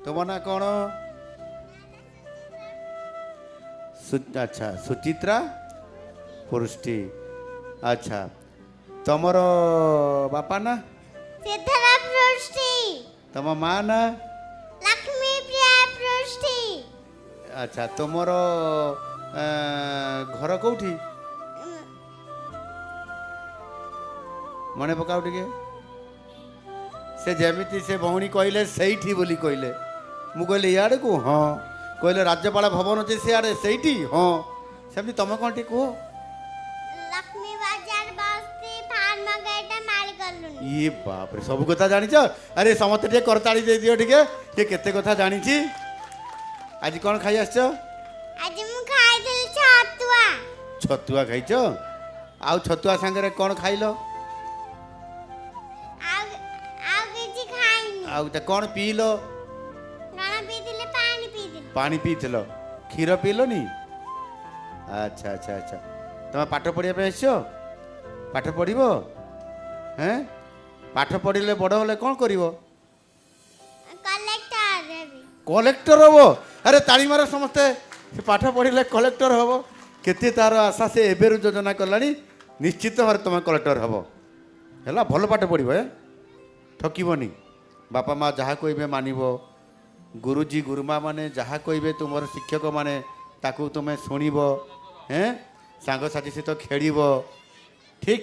तुम ना कौन? अच्छा सुचित्रा पुरुष्टि। अच्छा तुमर बापा ना? सिद्धरा पृष्टि। तुम माँ ना? लक्ष्मी प्रिया पृष्टि। अच्छा तुमर घर कौटी? मने पकाओ टिके से जेमिति से भौणी कहले सहीठी बोली कहले मु कहले इाड़े को हाँ कहले राज्यपाल भवन जे सियाड़े सहीठी हाँ सेमती तुम कौन टी कह? लक्ष्मी बाजार बस्ती फार्म गेट मालिकलुन। ये बाप रे सब कथा जानिछ? अरे समस्त टे करताली दे दियो टिके ये केते कथा जानिछि। आज कौन खाई आछछ? आज मु खाइदिल छतुआ। छतुआ खाइछ? आउ छतुआ संगे कौन खाइलो? आउ किछि खाइनी। आउ त कौन पीलो? गाना पीदिले पानी पीदिले। पानी पीथिलो क्षीर पीलोनी? अच्छा अच्छा अच्छा तुम पाठ पढ़िया पे आसो? पाठ पढ़िबो? हैं पाठ पढ़िले बड़ होले कौन करिवो? Collector heavy. कलेक्टर हबो? अरे ताली मार समस्ते से पाठ पढ़िले कलेक्टर हबो केते तार आशा से एबेरु योजना कलानी निश्चित भाव तुम कलेक्टर हबो हैला भल पाठ पढ़िबो ठकिबनी बापा माँ जहाँ कहबे मानिबो गुरुजी गुरुमा माने जहाँ कहबे तुमर शिक्षक माने ताकू तुमे शुणिबो हैं सांग साथी सहित खेलिबो ठीक